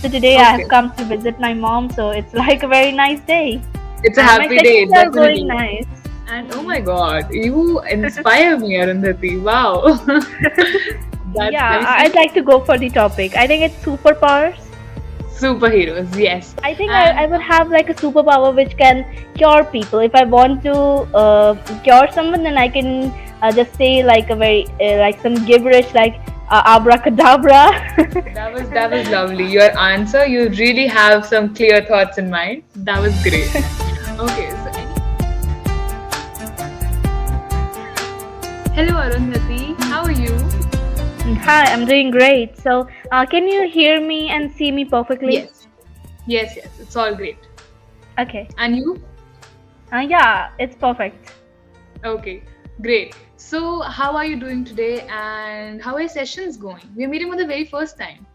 So today I have Okay. come to visit my mom, so it's like a very nice day. It's a And my happy day, sessions are going definitely. nice. And oh Hmm. my god, you inspire me, Arundhati. Wow. That's, Yeah, let me I'd see. like to go for the topic. I think it's superpowers. Superheroes, yes. I think I And would have like a superpower which can cure people. If I want to cure someone, then I can just say like a very like some gibberish like abracadabra. that was lovely. Your answer, you really have some clear thoughts in mind. That was great. Okay, so hello Arundhati, how are you? Hi, I'm doing great. So, can you hear me and see me perfectly? Yes. Yes, it's all great. Okay. And you? Yeah, it's perfect. Okay, great. So, how are you doing today and how are your sessions going? We're meeting for the very first time.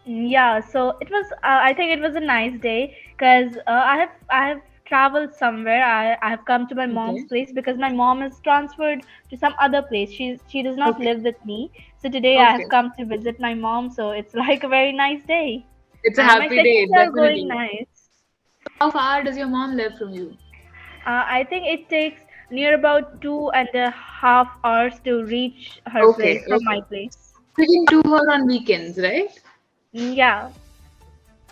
Yeah, so it was. I think it was a nice day because I have traveled somewhere. I have come to my mom's Okay. place because my mom is transferred to some other place. She does not Okay. live with me. So today I have Okay. come to visit my mom. So it's like a very nice day, It's a and my happy day, sessions are going definitely. nice. How far does your mom live from you? I think it takes near about 2.5 hours to reach her Okay, place from my okay. place. You can do her on weekends, right? Yeah,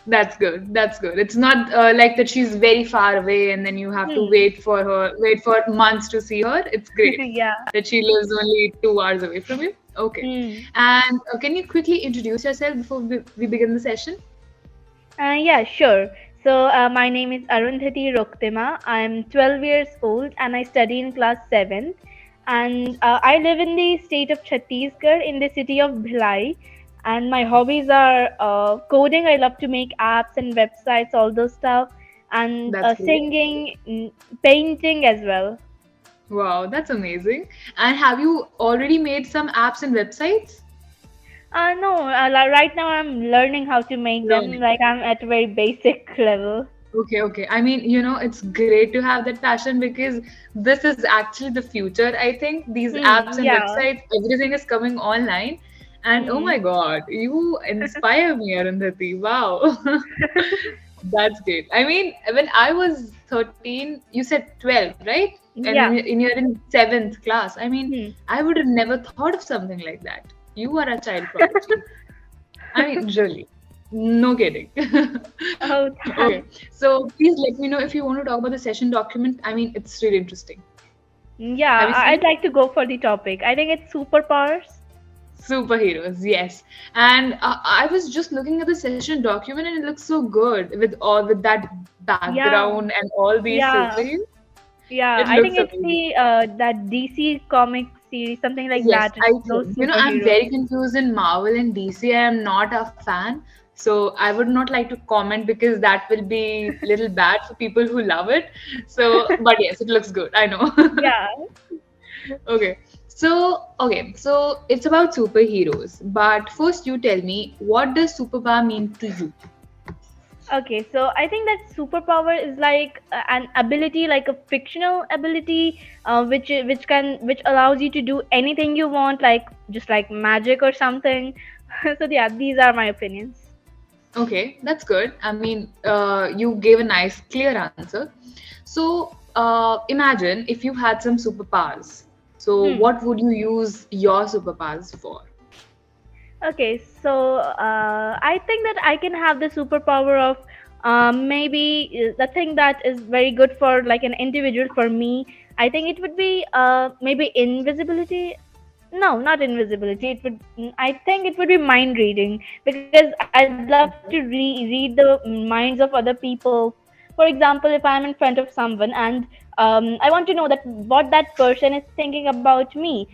That's good. That's good. It's not like that she's very far away and then you have to hmm. wait for months to see her. It's great Yeah. that she lives only 2 hours away from you. Okay. Hmm. And can you quickly introduce yourself before we begin the session? Yeah, sure. So, my name is Arundhati Roktima. I'm 12 years old and I study in class 7th. And I live in the state of Chhattisgarh in the city of Bhilai. And my hobbies are coding. I love to make apps and websites, all those stuff. And That's great. singing, painting as well. Wow, that's amazing. And have you already made some apps and websites? No, right now I'm learning how to make them. Learning. Like I'm at a very basic level. Okay. I mean, it's great to have that passion because this is actually the future. I think these apps and Yeah. websites, everything is coming online. And oh Hmm. my God, you inspire me, Arundhati. Wow. That's great. I mean, when I was 13, you said 12, right? And Yeah. you're in seventh class. I mean, Hmm. I would have never thought of something like that. You are a child prodigy. I mean, really. No kidding. Oh, Okay. So please let me know if you want to talk about the session document. I mean, it's really interesting. Have yeah, you seen I'd like to go for the topic. I think it's superpowers. superheroes? Yes. And I was just looking at the session document and it looks so good with that Yeah, background and all these yeah, superheroes. yeah. It I looks think it's amazing. the that DC comic series, something like Yes, that. I Those think. I'm superheroes. very confused in Marvel and DC. I am not a fan. So I would not like to comment because that will be little bad for people who love it. So, but yes, it looks good. I know. Yeah. Okay, so it's about superheroes. But first, you tell me, what does superpower mean to you? Okay, so I think that superpower is like an ability, like a fictional ability, which allows you to do anything you want, like just like magic or something. So yeah, these are my opinions. Okay, that's good. I mean, you gave a nice, clear answer. So, imagine if you had some superpowers. So, Hmm. what would you use your superpowers for? Okay, so I think that I can have the superpower of maybe the thing that is very good for like an individual. For me, I think it would be maybe invisibility. No, not invisibility. I think it would be mind reading because I'd love to read the minds of other people. For example, if I'm in front of someone and I want to know that what that person is thinking about me,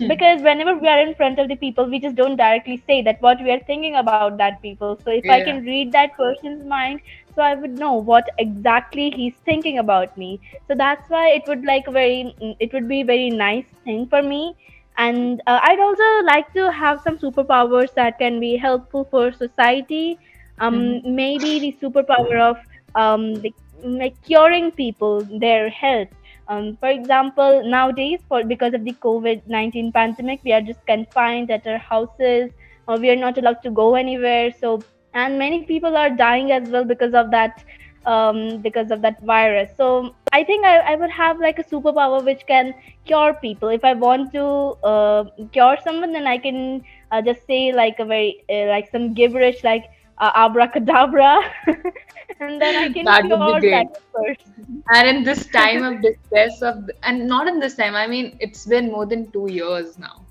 because whenever we are in front of the people, we just don't directly say that what we are thinking about that people. So if I Yeah. can read that person's mind, so I would know what exactly he's thinking about me. So that's why it would be a very nice thing for me. And I'd also like to have some superpowers that can be helpful for society. Hmm. Maybe the superpower of like curing people their health. For example, nowadays, for because of the COVID-19 pandemic, we are just confined at our houses, or we are not allowed to go anywhere. So and many people are dying as well because of that virus. So I think I would have like a superpower which can cure people. If I want to cure someone, then I can just say like a very like some gibberish like abracadabra, and then I can That would be cure that great. person. And in this time of distress and not in this time, I mean, it's been more than 2 years now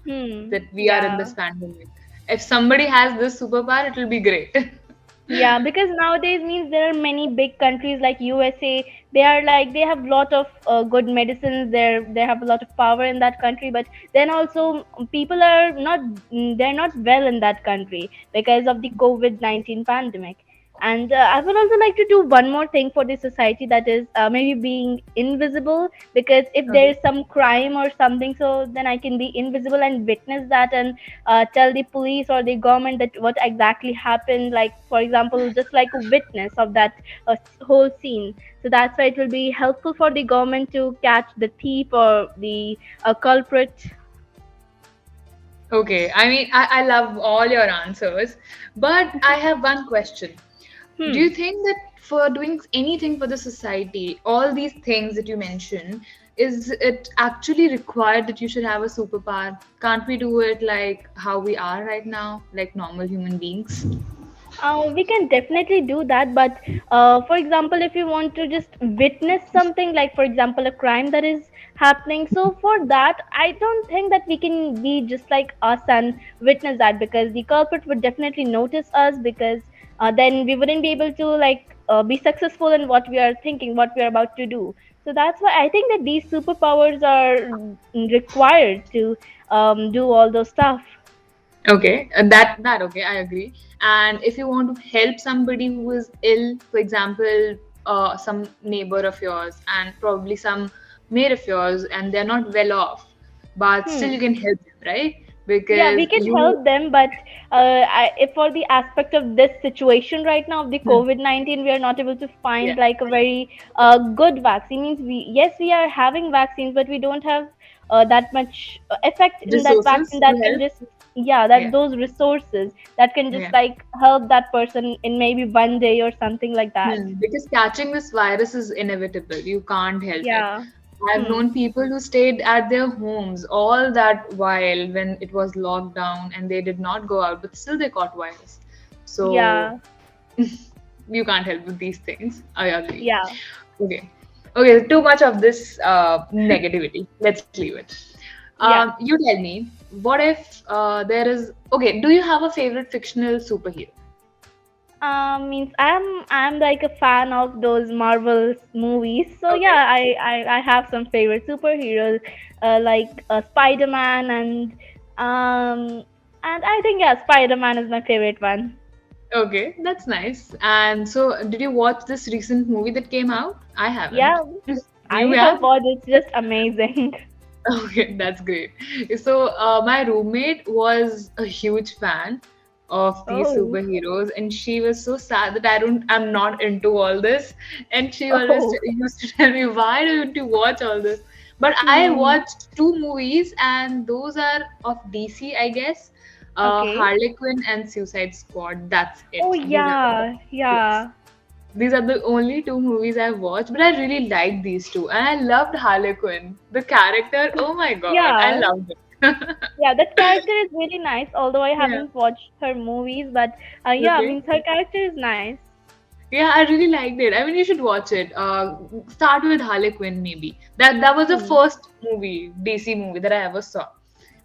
that we are in Yeah. this pandemic. If somebody has this superpower, it will be great. Yeah, because nowadays means there are many big countries like USA. They are like they have lot of good medicines. They have a lot of power in that country. But then also people are not they're not well in that country because of the COVID-19 pandemic. And I would also like to do one more thing for the society, that is maybe being invisible. Because if there Okay. is some crime or something, so then I can be invisible and witness that, and tell the police or the government that what exactly happened, like for example just like a witness of that whole scene. So that's why it will be helpful for the government to catch the thief or the culprit. Okay. I mean, I love all your answers, but I have one question. Do you Hmm. think that for doing anything for the society, all these things that you mentioned, is it actually required that you should have a superpower? Can't we do it like how we are right now, like normal human beings? We can definitely do that, but for example, if you want to just witness something, like for example, a crime that is happening, so for that, I don't think that we can be just like us and witness that, because the culprit would definitely notice us, because then we wouldn't be able to like be successful in what we are thinking, what we are about to do. So that's why I think that these superpowers are required to do all those stuff. Okay, that okay, I agree. And if you want to help somebody who is ill, for example, some neighbor of yours and probably some mate of yours, and they're not well off, but still you Hmm. can help them, right? Yeah, Because we can you, help them, but if for the aspect of this situation right now of the hmm, COVID-19, we are not able to yeah, find like a very good vaccine. Means we, yes, we are having vaccines, but we don't have that much effect in that resources vaccine that to can help, just, yeah, that yeah, those resources that can just yeah. like help that person in maybe one day or something like that. Because catching this virus is inevitable. You can't help it. Yeah. I've Hmm. known people who stayed at their homes all that while when it was locked down and they did not go out, but still they caught virus. So Yeah. you can't help with these things. I agree. Yeah. Okay. Okay, too much of this negativity. Let's leave it. Yeah. You tell me, what if there is. Okay, do you have a favorite fictional superhero? Means I'm like a fan of those Marvel movies. So Okay. yeah, I have some favorite superheroes, like Spider-Man, and I think yeah, Spider-Man is my favorite one. Okay, that's nice. And so, did you watch this recent movie that came out? I haven't. Yeah, You I have? have watched. It's just amazing. Okay, that's great. So, my roommate was a huge fan of these Oh, superheroes, and she was so sad that I'm not into all this. And she always oh, used to tell me, "Why don't you watch all this?" But I hmm. watched two movies, and those are of DC, I guess. Okay. Harley Quinn and Suicide Squad. That's Oh it. These are yeah, yes. yeah, These are the only two movies I've watched, but I really liked these two. And I loved Harley Quinn. The character, oh my god, I yeah. loved it. Yeah, that character is really nice. Although I Yeah, haven't watched her movies, but yeah, okay. means her character is nice. Yeah, I really liked it. I mean, you should watch it. Start with Harley Quinn, maybe. That was the Hmm. first movie, DC movie that I ever saw.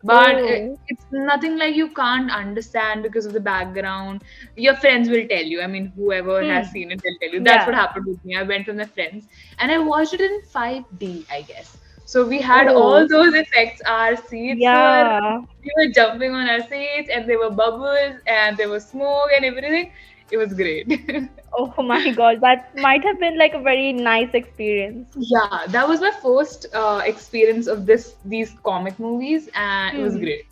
But Oh, it's nothing like you can't understand because of the background. Your friends will tell you. I mean, whoever has hmm. seen it, they'll tell you. That's what Yeah. happened with me. I went with my friends and I watched it in 5D, I guess. So we had all Oh, those effects. Our seats were, yeah. we were jumping on our seats and there were bubbles and there was smoke and everything. It was great. Oh my God, that might have been like a very nice experience. Yeah, that was my first experience of these comic movies, and it was Hmm. great.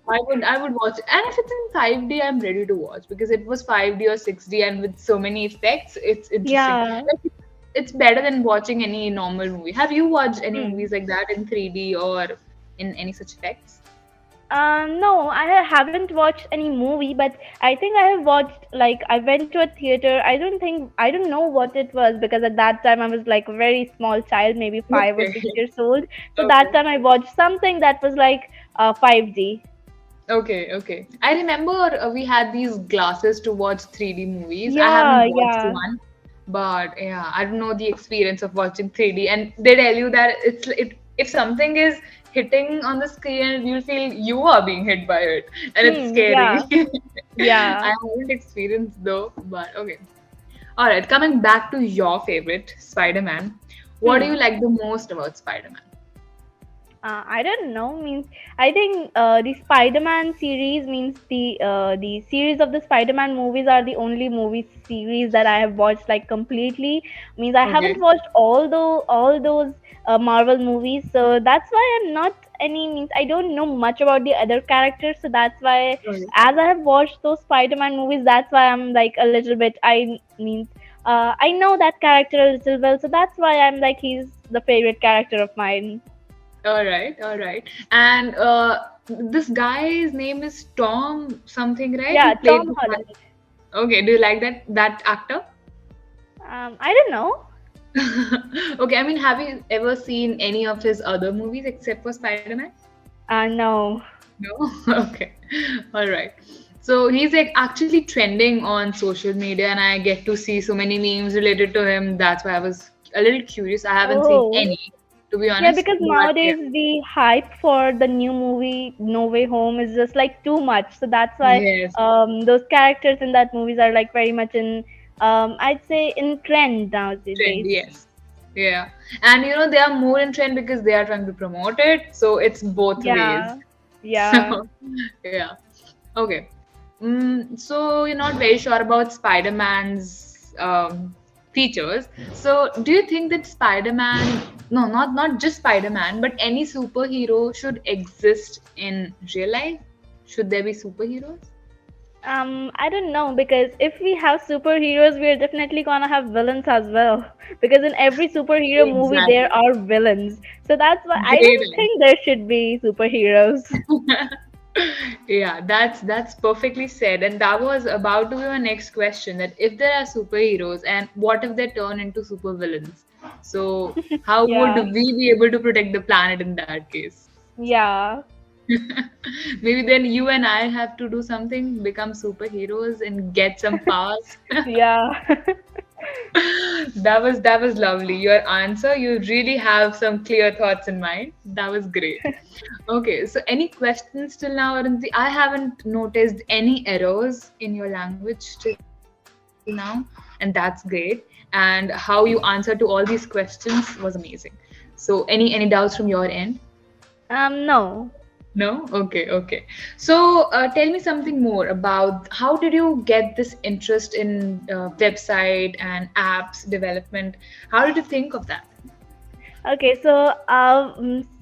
I would watch it, and if it's in 5D, I'm ready to watch because it was 5D or 6D, and with so many effects, it's interesting. Yeah. Like, it's better than watching any normal movie. Have you watched any Hmm. movies like that in 3D or in any such effects? No, I haven't watched any movie, but I think I have watched, like, I went to a theater. I don't know what it was, because at that time I was like a very small child, maybe 5 or 6 years old. So that Okay. time I watched something that was like 5D. Okay, okay. I remember we had these glasses to watch 3D movies. I Yeah, haven't watched yeah. one, but yeah, I don't know the experience of watching 3D. And they tell you that if something is hitting on the screen, you'll feel you are being hit by it, and it's scary. Yeah, yeah. I haven't experienced though, but okay. All right, coming back to your favorite, Spider-Man. What do you Hmm. like the most about Spider-Man? I don't know. Means I think the Spider-Man series, means the series of the Spider-Man movies are the only movie series that I have watched like completely. Means I haven't Okay. watched all those Marvel movies, so that's why I'm not any, means I don't know much about the other characters. So that's why, Okay. as I have watched those Spider-Man movies, that's why I'm like a little bit. I know that character a little well, so that's why I'm like he's the favorite character of mine. All right, all right. And this guy's name is Tom something, right? Who Yeah, played Tom the Holland. part? Okay, do you like that actor? I don't know. Okay, I mean, have you ever seen any of his other movies except for Spider-Man? No. No? Okay. All right. So he's like actually trending on social media, and I get to see so many memes related to him. That's why I was a little curious. I haven't seen Oh. any, to be Yeah, honest, because but yeah. nowadays the hype for the new movie No Way Home is just like too much. So that's why Yes. those characters in that movies are like very much in, I'd say, in trend Trend, nowadays. yes. Yeah. And they are more in trend because they are trying to promote it. So it's both ways. Yeah. Yeah. Yeah. Okay. So you're not very sure about Spider-Man's features. So do you think that Spider-Man, no, not just Spider-Man, but any superhero should exist in real life? Should there be superheroes? I don't know, because if we have superheroes, we're definitely gonna have villains as well. Because in every superhero movie, there Exactly. are villains. So that's why I Great don't think there should be superheroes. Yeah, that's perfectly said. And that was about to be my next question, that if there are superheroes and what if they turn into supervillains? So how would Yeah, we be able to protect the planet in that case? yeah, Maybe then you and I have to do something, become superheroes and get some powers. yeah. That was lovely. Your answer, you really have some clear thoughts in mind. That was great. Okay, so any questions till now, Arundhati? I haven't noticed any errors in your language till now, and that's great. And how you answered to all these questions was amazing. So any doubts from your end? No. No? Okay, okay. So tell me something more about how did you get this interest in website and apps development? How did you think of that? Okay, so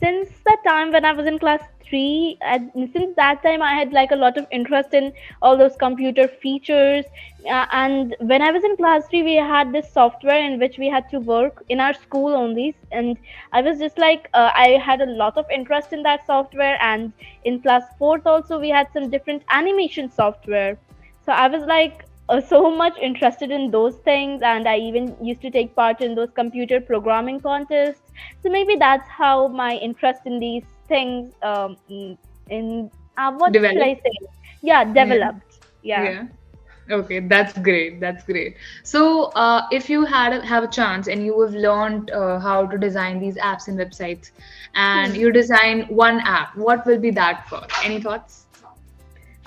since the time when I was in class three, since that time I had like a lot of interest in all those computer features. And when I was in class three, we had this software in which we had to work in our school only, and I was just like I had a lot of interest in that software. And in class fourth also, we had some different animation software. So I was like so much interested in those things, and I even used to take part in those computer programming contests. So maybe that's how my interest in these things, in what should I Develop? say? Yeah, Yeah. developed. Yeah. Yeah. Okay, that's great. That's great. So, if you have a chance and you have learned how to design these apps and websites, and Hmm. you design one app, what will be that for? Any thoughts?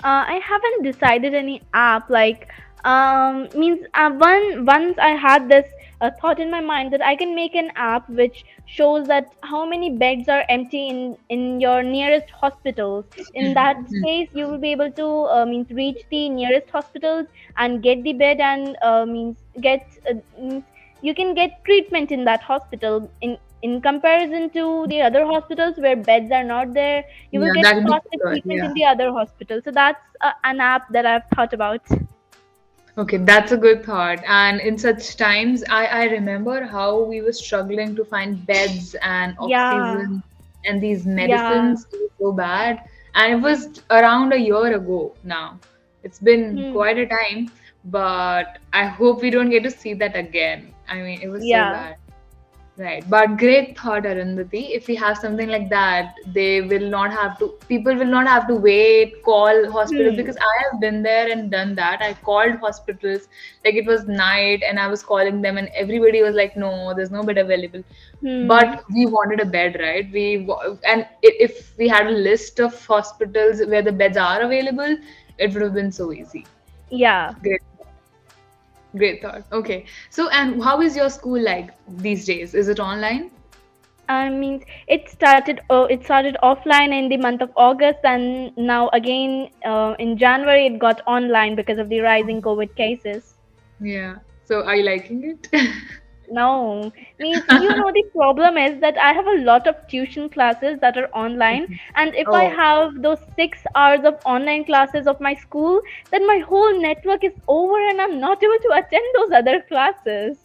I haven't decided any app, like, means once I had this thought in my mind that I can make an app which shows that how many beds are empty in your nearest hospitals. In that case, you will be able to means reach the nearest hospitals and get the bed, and means you can get treatment in that hospital. In comparison to the other hospitals where beds are not there, you will Yeah, get that would be faster good. treatment Yeah. in the other hospital. So that's an app that I've thought about. Okay, that's a good thought. And in such times, I remember how we were struggling to find beds and Yeah, oxygen and these yeah, medicines. It was so bad. and it was around a year ago now. It's been Hmm. quite a time, but I hope we don't get to see that again. I mean, it was so Yeah. bad. Right, but great thought, Arundhati. If we have something like that, people will not have to wait, call hospitals, Hmm. because I have been there and done that. I called hospitals, like it was night and I was calling them, and everybody was like, no, there's no bed available. Hmm. But we wanted a bed, right? If we had a list of hospitals where the beds are available, it would have been so easy. Yeah. Great. Great thought. Okay. So, and how is your school like these days? Is it online? I mean, it started offline in the month of August, and now again in January it got online because of the rising COVID cases. Yeah. So, are you liking it? No, means the problem is that I have a lot of tuition classes that are online, and if I Oh, have those 6 hours of online classes of my school, then my whole network is over and I'm not able to attend those other classes.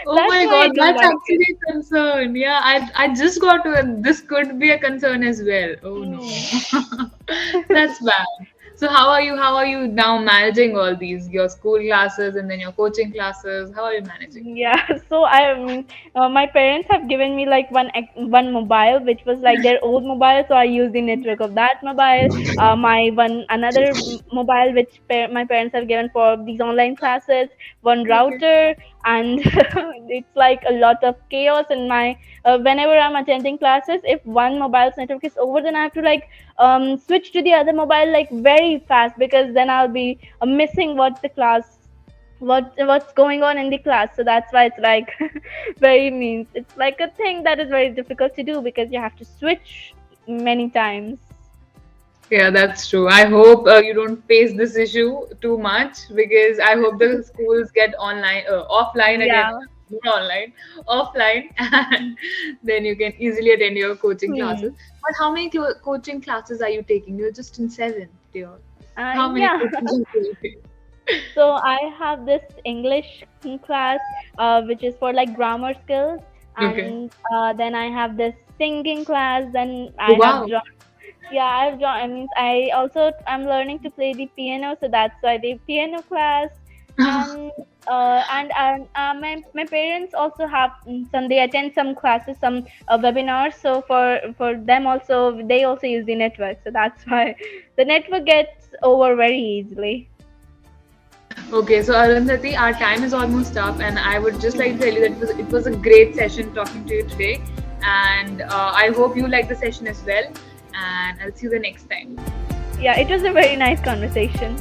oh That's my why I God, don't that's like it. actually a concern. Yeah, I just got to this could be a concern as well. Oh no. Hmm. That's bad. So how are you now managing all these, your school classes and then your coaching classes? How are you managing? Yeah, so my parents have given me like one mobile, which was like their old mobile, so I use the network of that mobile. My one another mobile which my parents have given for these online classes, one Okay. router, and it's like a lot of chaos in my. Whenever I'm attending classes, if one mobile's network is over, then I have to like switch to the other mobile like very fast, because then I'll be missing what's going on in the class. So that's why it's like very means it's like a thing that is very difficult to do because you have to switch many times. Yeah, that's true. I hope you don't face this issue too much, because I hope the schools get offline again, Yeah. not online, offline, and then you can easily attend your coaching classes. Hmm. But how many coaching classes are you taking? You're just in seventh, dear. How many Yeah. coaching classes are you taking? So I have this English class, which is for like grammar skills, Okay. and then I have this singing class. Then Oh, I have wow. joined. Yeah, I've joined. I mean, I'm learning to play the piano, so that's why the piano class. And my parents also have some. They attend some classes, some webinars. So for them also, they also use the network. So that's why the network gets over very easily. Okay, so Arundhati, our time is almost up, and I would just like Hmm. to tell you that it was a great session talking to you today, and I hope you like the session as well. And I'll see you the next time. Yeah, it was a very nice conversation.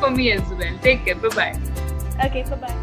For me as well. Take care. Bye bye. Okay, bye bye.